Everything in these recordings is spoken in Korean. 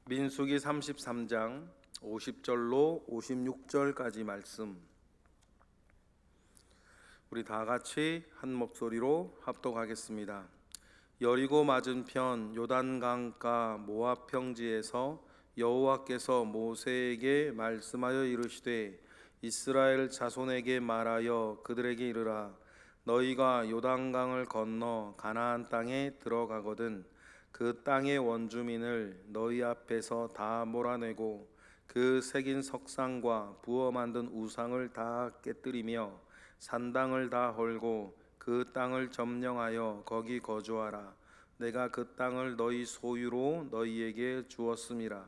민수기 33장 50절로 56절까지 말씀, 우리 다 같이 한 목소리로 합독하겠습니다. 여리고 맞은편 요단강가 모압 평지에서 여호와께서 모세에게 말씀하여 이르시되, 이스라엘 자손에게 말하여 그들에게 이르라. 너희가 요단강을 건너 가나안 땅에 들어가거든 그 땅의 원주민을 너희 앞에서 다 몰아내고 그 새긴 석상과 부어 만든 우상을 다 깨뜨리며 산당을 다 헐고 그 땅을 점령하여 거기 거주하라. 내가 그 땅을 너희 소유로 너희에게 주었음이라.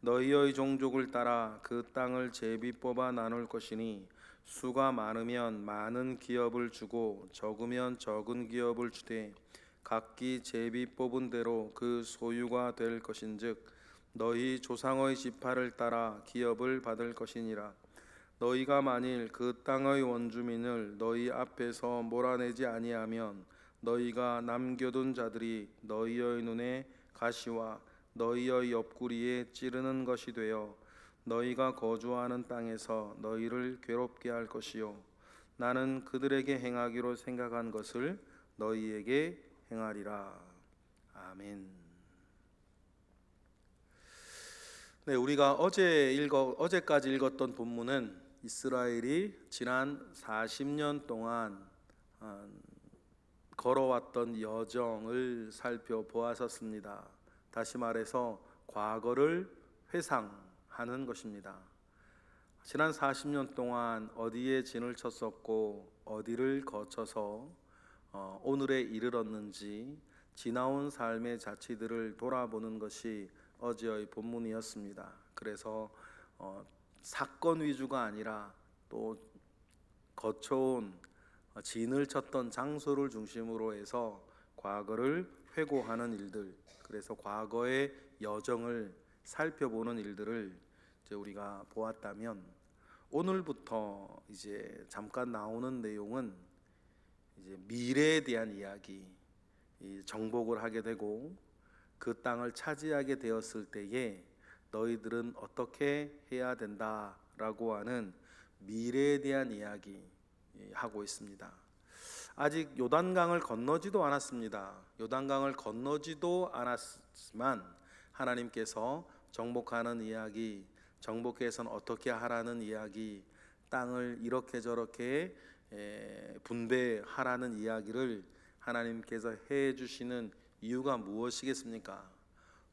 너희의 종족을 따라 그 땅을 제비 뽑아 나눌 것이니 수가 많으면 많은 기업을 주고 적으면 적은 기업을 주되 각기 제비 뽑은 대로 그 소유가 될 것인즉 너희 조상의 지파를 따라 기업을 받을 것이니라. 너희가 만일 그 땅의 원주민을 너희 앞에서 몰아내지 아니하면 너희가 남겨둔 자들이 너희의 눈에 가시와 너희의 옆구리에 찌르는 것이 되어 너희가 거주하는 땅에서 너희를 괴롭게 할 것이요 나는 그들에게 행하기로 생각한 것을 너희에게 행하리라. 아멘. 네, 우리가 어제까지 읽었던 본문은 이스라엘이 지난 40년 동안 걸어왔던 여정을 살펴보았었습니다. 다시 말해서 과거를 회상하는 것입니다. 지난 40년 동안 어디에 진을 쳤었고 어디를 거쳐서 오늘에 이르렀는지 지나온 삶의 자취들을 돌아보는 것이 어제의 본문이었습니다. 그래서 사건 위주가 아니라 또 거쳐온 진을 쳤던 장소를 중심으로 해서 과거를 회고하는 일들, 그래서 과거의 여정을 살펴보는 일들을 이제 우리가 보았다면, 오늘부터 이제 잠깐 나오는 내용은 이제 미래에 대한 이야기, 정복을 하게 되고 그 땅을 차지하게 되었을 때에 너희들은 어떻게 해야 된다라고 하는 미래에 대한 이야기 하고 있습니다. 아직 요단강을 건너지도 않았습니다. 요단강을 건너지도 않았지만 하나님께서 정복하는 이야기, 정복해서는 어떻게 하라는 이야기, 땅을 이렇게 저렇게 분배하라는 이야기를 하나님께서 해 주시는 이유가 무엇이겠습니까?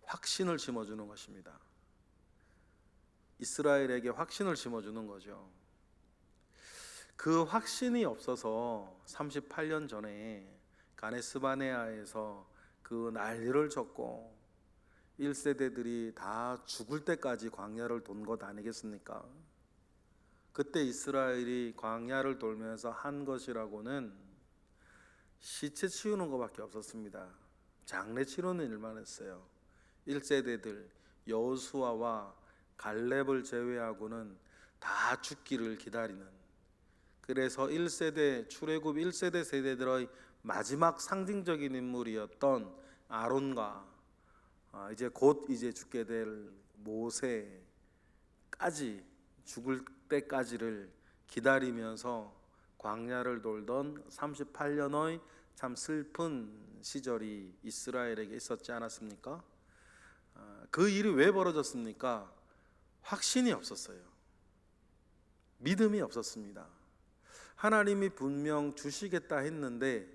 확신을 심어주는 것입니다. 이스라엘에게 확신을 심어주는 거죠. 그 확신이 없어서 38년 전에 가네스바네아에서 그 난리를 쳤고 1세대들이 다 죽을 때까지 광야를 돈 것 아니겠습니까? 그때 이스라엘이 광야를 돌면서 한 것이라고는 시체 치우는 것밖에 없었습니다. 장례 치르는 일만 했어요. 1세대들 여호수아와 갈렙을 제외하고는 다 죽기를 기다리는, 그래서 1세대 출애굽 1세대 세대들의 마지막 상징적인 인물이었던 아론과 이제 곧 죽게 될 모세까지 죽을 때까지를 기다리면서 광야를 돌던 38년의 참 슬픈 시절이 이스라엘에게 있었지 않았습니까? 그 일이 왜 벌어졌습니까? 확신이 없었어요. 믿음이 없었습니다. 하나님이 분명 주시겠다 했는데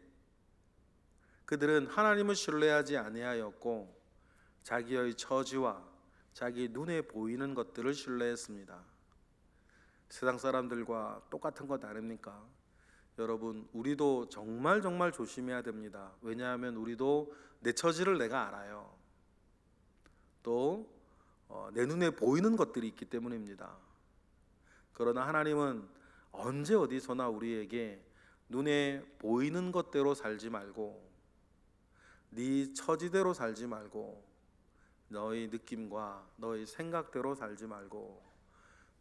그들은 하나님을 신뢰하지 아니하였고 자기의 처지와 자기 눈에 보이는 것들을 신뢰했습니다. 세상 사람들과 똑같은 것 아닙니까? 여러분, 우리도 정말 조심해야 됩니다. 왜냐하면 우리도 내 처지를 내가 알아요. 또 내 눈에 보이는 것들이 있기 때문입니다. 그러나 하나님은 언제 어디서나 우리에게 눈에 보이는 것대로 살지 말고, 네 처지대로 살지 말고, 너의 느낌과 너의 생각대로 살지 말고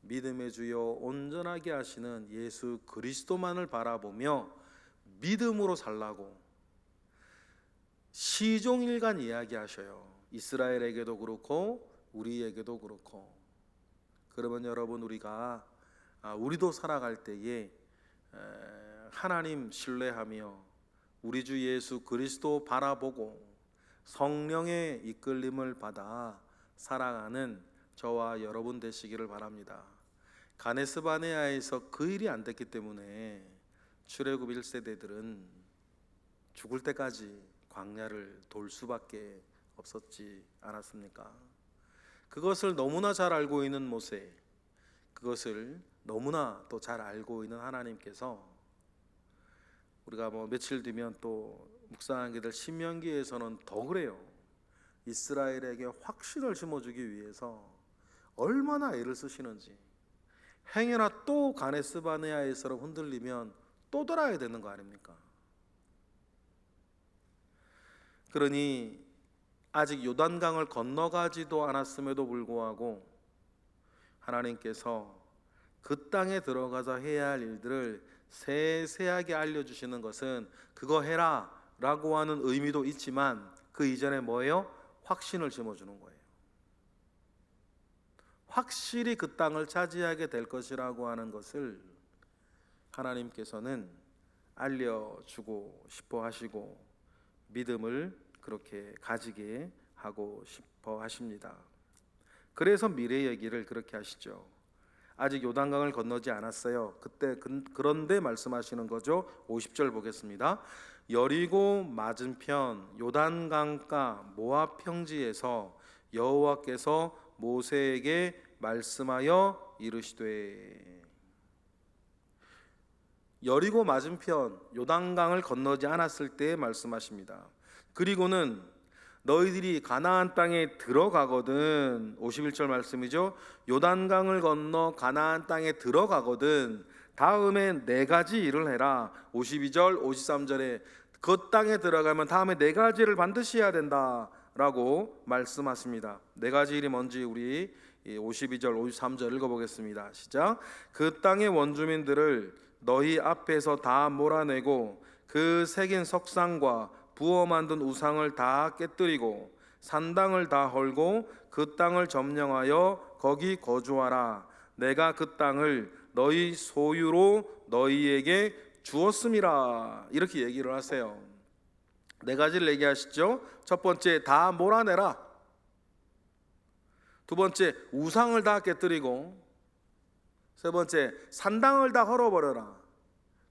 믿음의 주여 온전하게 하시는 예수 그리스도만을 바라보며 믿음으로 살라고 시종일관 이야기하셔요. 이스라엘에게도 그렇고 우리에게도 그렇고, 그러면 여러분 우리도 살아갈 때에 하나님 신뢰하며 우리 주 예수 그리스도 바라보고 성령의 이끌림을 받아 살아가는 저와 여러분 되시기를 바랍니다. 가데스 바네아에서 그 일이 안 됐기 때문에 출애굽 1세대들은 죽을 때까지 광야를 돌 수밖에 없었지 않았습니까? 그것을 너무나 잘 알고 있는 모세, 그것을 너무나 또 잘 알고 있는 하나님께서, 우리가 며칠 뒤면 또 묵상하게 될 신명기에서는 더 그래요. 이스라엘에게 확신을 심어주기 위해서 얼마나 애를 쓰시는지. 행여나 또 가데스 바네아에서 흔들리면 또 돌아야 되는 거 아닙니까? 그러니 아직 요단강을 건너가지도 않았음에도 불구하고 하나님께서 그 땅에 들어가서 해야 할 일들을 세세하게 알려주시는 것은 그거 해라 라고 하는 의미도 있지만, 그 이전에 뭐예요? 확신을 심어주는 거예요. 확실히 그 땅을 차지하게 될 것이라고 하는 것을 하나님께서는 알려주고 싶어 하시고 믿음을 그렇게 가지게 하고 싶어 하십니다. 그래서 미래 얘기를 그렇게 하시죠. 아직 요단강을 건너지 않았어요. 그런데 말씀하시는 거죠. 50절 보겠습니다. 여리고 맞은편 요단강가 모압 평지에서 여호와께서 모세에게 말씀하여 이르시되, 여리고 맞은편 요단강을 건너지 않았을 때 말씀하십니다. 그리고는 너희들이 가나안 땅에 들어가거든, 51절 말씀이죠. 요단강을 건너 가나안 땅에 들어가거든 다음에 4가지 일을 해라. 52절 53절에 그 땅에 들어가면 다음에 4가지를 반드시 해야 된다 라고 말씀하십니다. 4가지 일이 뭔지 우리 52절 53절 읽어보겠습니다. 시작. 그 땅의 원주민들을 너희 앞에서 다 몰아내고 그 새긴 석상과 부어 만든 우상을 다 깨뜨리고 산당을 다 헐고 그 땅을 점령하여 거기 거주하라. 내가 그 땅을 너희 소유로 너희에게 주었음이라. 이렇게 얘기를 하세요. 4가지를 얘기하시죠. 첫 번째, 다 몰아내라. 두 번째, 우상을 다 깨뜨리고, 세 번째, 산당을 다 헐어버려라.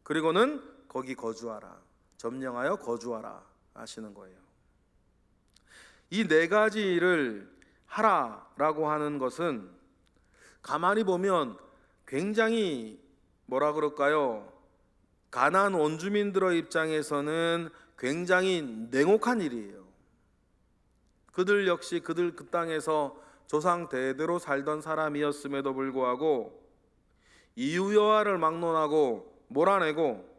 그리고는 거기 거주하라. 점령하여 거주하라 하시는 거예요. 이 4가지 일을 하라라고 하는 것은 가만히 보면 굉장히 뭐라 그럴까요? 가나안 원주민들의 입장에서는 굉장히 냉혹한 일이에요. 그들 역시 그 땅에서 조상 대대로 살던 사람이었음에도 불구하고 이유 여호와를 막론하고 몰아내고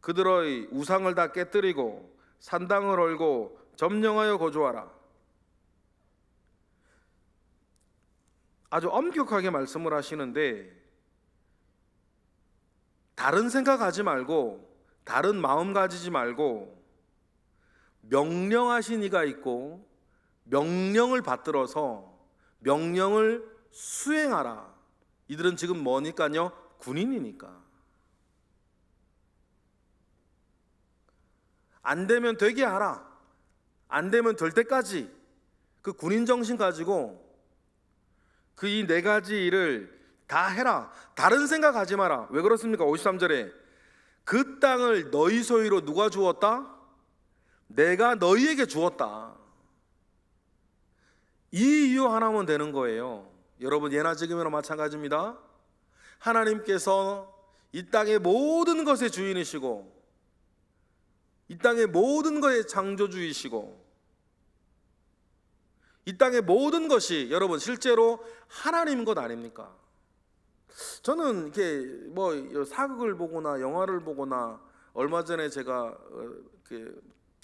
그들의 우상을 다 깨뜨리고 산당을 헐고 점령하여 거주하라. 아주 엄격하게 말씀을 하시는데, 다른 생각하지 말고 다른 마음 가지지 말고 명령하신 이가 있고 명령을 받들어서 명령을 수행하라. 이들은 지금 뭐니까요? 군인이니까. 안 되면 되게 하라. 안 되면 될 때까지 그 군인 정신 가지고 그 이 4가지 일을 다 해라. 다른 생각하지 마라. 왜 그렇습니까? 53절에 그 땅을 너희 소유로 누가 주었다? 내가 너희에게 주었다. 이 이유 하나면 되는 거예요. 여러분, 예나 지금이나 마찬가지입니다. 하나님께서 이 땅의 모든 것의 주인이시고 이 땅의 모든 것의 창조주이시고 이 땅의 모든 것이 여러분 실제로 하나님인 것 아닙니까? 저는 이렇게 사극을 보거나 영화를 보거나, 얼마 전에 제가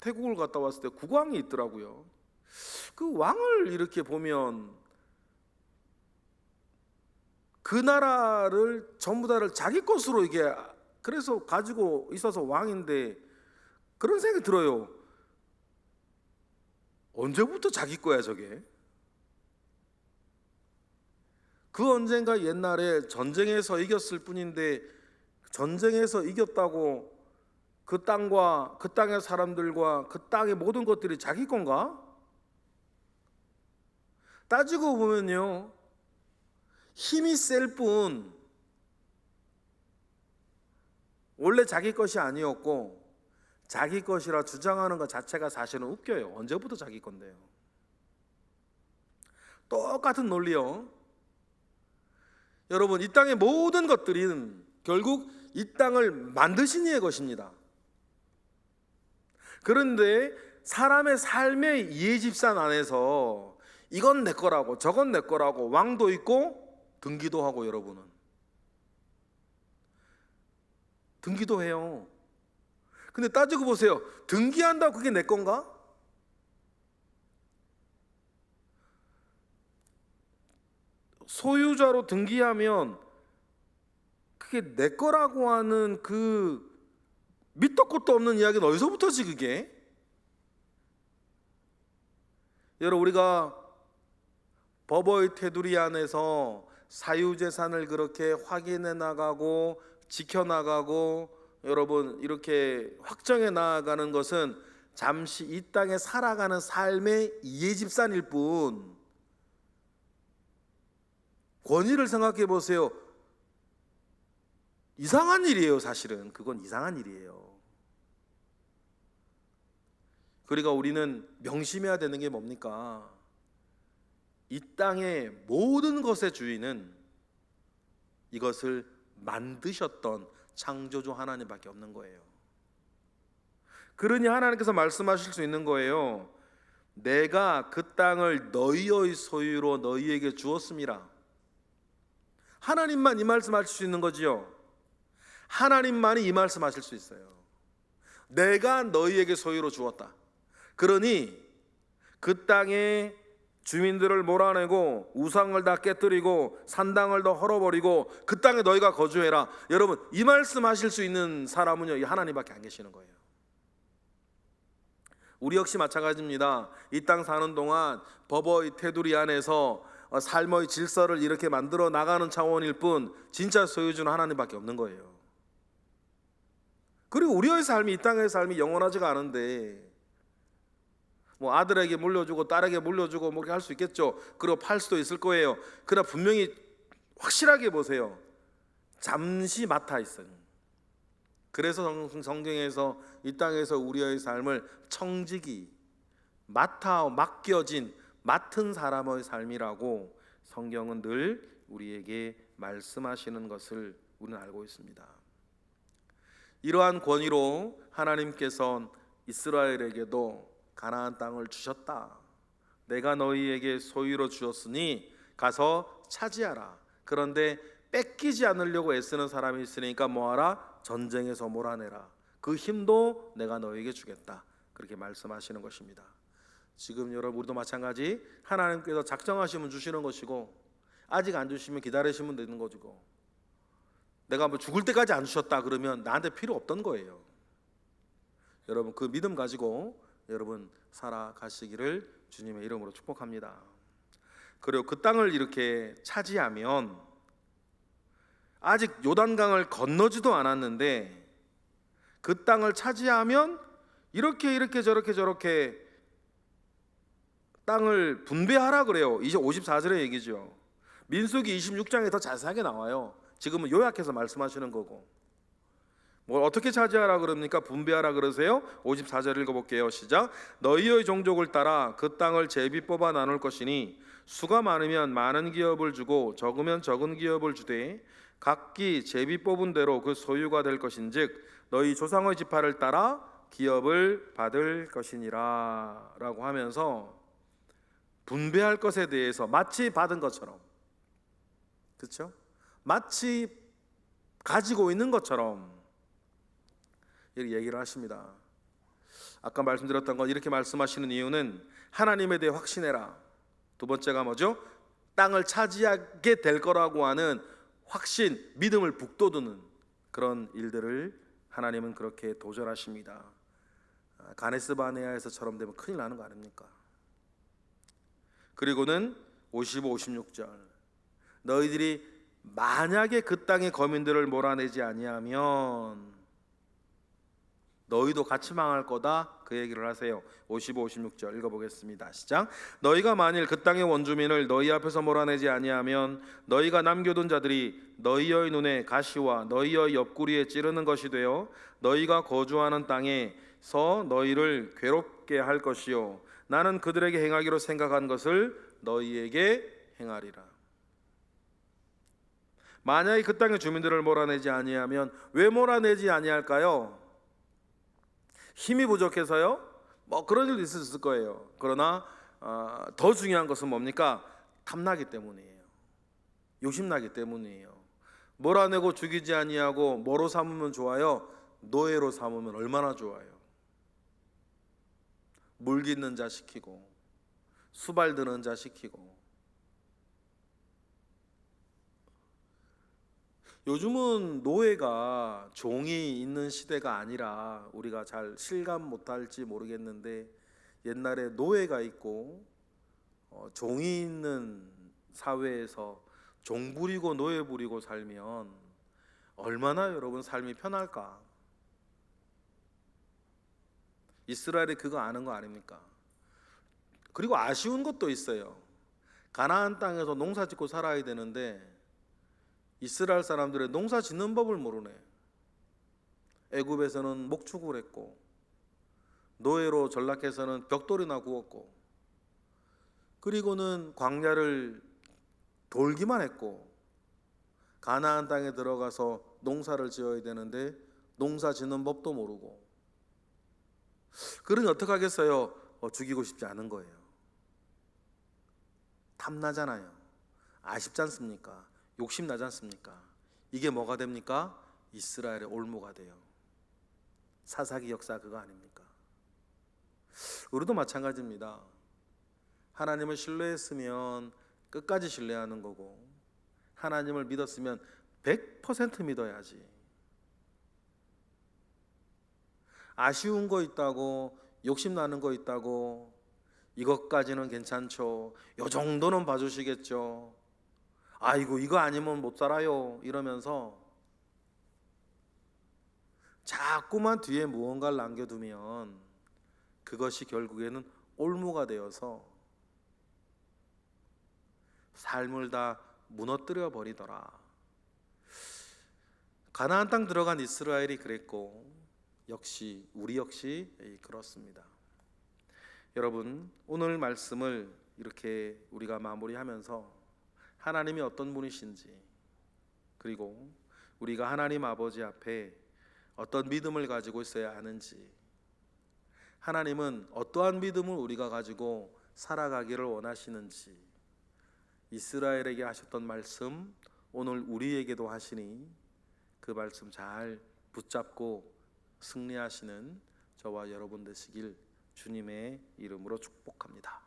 태국을 갔다 왔을 때 국왕이 있더라고요. 그 왕을 이렇게 보면 그 나라를 전부 다를 자기 것으로 이게 그래서 가지고 있어서 왕인데, 그런 생각이 들어요. 언제부터 자기 거야 저게? 그 언젠가 옛날에 전쟁에서 이겼을 뿐인데 전쟁에서 이겼다고 그 땅과 그 땅의 사람들과 그 땅의 모든 것들이 자기 건가? 따지고 보면요, 힘이 셀 뿐 원래 자기 것이 아니었고 자기 것이라 주장하는 것 자체가 사실은 웃겨요. 언제부터 자기 건데요? 똑같은 논리요. 여러분, 이 땅의 모든 것들은 결국 이 땅을 만드신 이의 것입니다. 그런데 사람의 삶의 이해집산 안에서 이건 내 거라고 저건 내 거라고 왕도 있고 등기도 하고, 여러분은 등기도 해요. 근데 따지고 보세요. 등기한다고 그게 내 건가? 소유자로 등기하면 그게 내 거라고 하는 그 밑도 끝도 없는 이야기는 어디서부터지 그게? 여러분, 우리가 법의 테두리 안에서 사유재산을 그렇게 확인해 나가고 지켜나가고 여러분 이렇게 확정해 나가는 것은 잠시 이 땅에 살아가는 삶의 이해집산일 뿐, 권위를 생각해 보세요. 이상한 일이에요. 사실은 그건 이상한 일이에요. 그러니까 우리는 명심해야 되는 게 뭡니까? 이 땅의 모든 것의 주인은 이것을 만드셨던 창조주 하나님밖에 없는 거예요. 그러니 하나님께서 말씀하실 수 있는 거예요. 내가 그 땅을 너희의 소유로 너희에게 주었음이라. 하나님만 이 말씀하실 수 있는 거지요. 하나님만이 이 말씀하실 수 있어요. 내가 너희에게 소유로 주었다. 그러니 그 땅에 주민들을 몰아내고 우상을 다 깨뜨리고 산당을 다 헐어버리고 그 땅에 너희가 거주해라. 여러분, 이 말씀하실 수 있는 사람은요, 이 하나님밖에 안 계시는 거예요. 우리 역시 마찬가지입니다. 이 땅 사는 동안 법의 테두리 안에서 삶의 질서를 이렇게 만들어 나가는 차원일 뿐 진짜 소유주는 하나님밖에 없는 거예요. 그리고 우리의 삶이, 이 땅의 삶이 영원하지가 않은데 뭐 아들에게 물려주고 딸에게 물려주고 뭐 그렇게 할 수 있겠죠. 그리고 팔 수도 있을 거예요. 그러나 분명히 확실하게 보세요. 잠시 맡아 있어요. 그래서 성경에서 이 땅에서 우리의 삶을 청지기, 맡겨진, 맡은 사람의 삶이라고 성경은 늘 우리에게 말씀하시는 것을 우리는 알고 있습니다. 이러한 권위로 하나님께서 이스라엘에게도 가나안 땅을 주셨다. 내가 너희에게 소유로 주었으니 가서 차지하라. 그런데 뺏기지 않으려고 애쓰는 사람이 있으니까 뭐하라? 전쟁에서 몰아내라. 그 힘도 내가 너희에게 주겠다. 그렇게 말씀하시는 것입니다. 지금 여러분, 우리도 마찬가지 하나님께서 작정하시면 주시는 것이고 아직 안 주시면 기다리시면 되는 것이고, 내가 뭐 죽을 때까지 안 주셨다 그러면 나한테 필요 없던 거예요. 여러분, 그 믿음 가지고 여러분 살아가시기를 주님의 이름으로 축복합니다. 그리고 그 땅을 이렇게 차지하면, 아직 요단강을 건너지도 않았는데 그 땅을 차지하면 이렇게 저렇게 땅을 분배하라 그래요. 이제 54절의 얘기죠. 민수기 26장에 더 자세하게 나와요. 지금은 요약해서 말씀하시는 거고. 뭘 어떻게 차지하라 그럽니까? 분배하라 그러세요. 54절 읽어볼게요. 시작. 너희의 종족을 따라 그 땅을 제비 뽑아 나눌 것이니 수가 많으면 많은 기업을 주고 적으면 적은 기업을 주되 각기 제비 뽑은 대로 그 소유가 될 것인즉 너희 조상의 지파를 따라 기업을 받을 것이니라 라고 하면서 분배할 것에 대해서 마치 받은 것처럼, 그렇죠? 마치 가지고 있는 것처럼 이렇게 얘기를 하십니다. 아까 말씀드렸던 건 이렇게 말씀하시는 이유는 하나님에 대해 확신해라. 두 번째가 뭐죠? 땅을 차지하게 될 거라고 하는 확신, 믿음을 북돋우는 그런 일들을 하나님은 그렇게 도전하십니다. 가네스 바네아에서처럼 되면 큰일 나는 거 아닙니까? 그리고는 55, 56절 너희들이 만약에 그 땅의 거민들을 몰아내지 아니하면 너희도 같이 망할 거다, 그 얘기를 하세요. 55, 56절 읽어보겠습니다. 시작. 너희가 만일 그 땅의 원주민을 너희 앞에서 몰아내지 아니하면 너희가 남겨둔 자들이 너희의 눈에 가시와 너희의 옆구리에 찌르는 것이 되어 너희가 거주하는 땅에서 너희를 괴롭게 할 것이요 나는 그들에게 행하기로 생각한 것을 너희에게 행하리라. 만약에 그 땅의 주민들을 몰아내지 아니하면, 왜 몰아내지 아니할까요? 힘이 부족해서요? 뭐 그런 일도 있을 거예요. 그러나 더 중요한 것은 뭡니까? 탐나기 때문이에요. 욕심나기 때문이에요. 몰아내고 죽이지 아니하고 뭐로 삼으면 좋아요? 노예로 삼으면 얼마나 좋아요. 물 깃는 자 시키고 수발 드는 자 시키고. 요즘은 노예가 종이 있는 시대가 아니라 우리가 잘 실감 못할지 모르겠는데, 옛날에 노예가 있고 종이 있는 사회에서 종 부리고 노예 부리고 살면 얼마나 여러분 삶이 편할까? 이스라엘이 그거 아는 거 아닙니까? 그리고 아쉬운 것도 있어요. 가나안 땅에서 농사 짓고 살아야 되는데 이스라엘 사람들의 농사 짓는 법을 모르네. 애굽에서는 목축을 했고 노예로 전락해서는 벽돌이나 구웠고, 그리고는 광야를 돌기만 했고, 가나안 땅에 들어가서 농사를 지어야 되는데 농사 짓는 법도 모르고. 그러니 어떻게 하겠어요? 죽이고 싶지 않은 거예요. 탐나잖아요. 아쉽지 않습니까? 욕심나지 않습니까? 이게 뭐가 됩니까? 이스라엘의 올무가 돼요. 사사기 역사 그거 아닙니까? 우리도 마찬가지입니다. 하나님을 신뢰했으면 끝까지 신뢰하는 거고, 하나님을 믿었으면 100% 믿어야지. 아쉬운 거 있다고, 욕심나는 거 있다고, 이것까지는 괜찮죠, 요 정도는 봐주시겠죠, 아이고 이거 아니면 못 살아요 이러면서 자꾸만 뒤에 무언가를 남겨두면 그것이 결국에는 올무가 되어서 삶을 다 무너뜨려 버리더라. 가나안 땅 들어간 이스라엘이 그랬고, 역시 우리 역시 그렇습니다. 여러분, 오늘 말씀을 이렇게 우리가 마무리하면서 하나님이 어떤 분이신지, 그리고 우리가 하나님 아버지 앞에 어떤 믿음을 가지고 있어야 하는지, 하나님은 어떠한 믿음을 우리가 가지고 살아가기를 원하시는지, 이스라엘에게 하셨던 말씀 오늘 우리에게도 하시니 그 말씀 잘 붙잡고 승리하시는 저와 여러분 되시길 주님의 이름으로 축복합니다.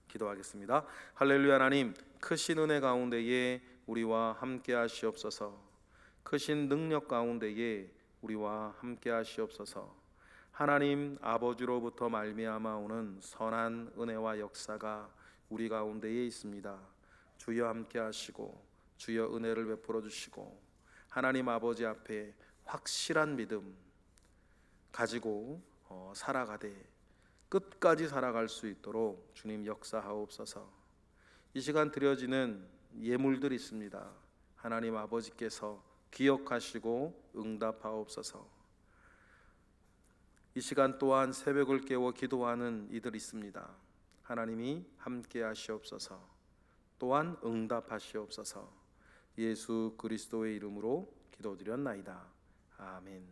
기도하겠습니다. 할렐루야. 하나님, 크신 은혜 가운데에 우리와 함께 하시옵소서. 크신 능력 가운데에 우리와 함께 하시옵소서. 하나님 아버지로부터 말미암아 오는 선한 은혜와 역사가 우리 가운데에 있습니다. 주여 함께 하시고 주여 은혜를 베풀어 주시고, 하나님 아버지 앞에 확실한 믿음 가지고 살아가되 끝까지 살아갈 수 있도록 주님 역사하옵소서. 이 시간 드려지는 예물들이 있습니다. 하나님 아버지께서 기억하시고 응답하옵소서. 이 시간 또한 새벽을 깨워 기도하는 이들 있습니다. 하나님이 함께 하시옵소서. 또한 응답하시옵소서. 예수 그리스도의 이름으로 기도드렸나이다. 아멘.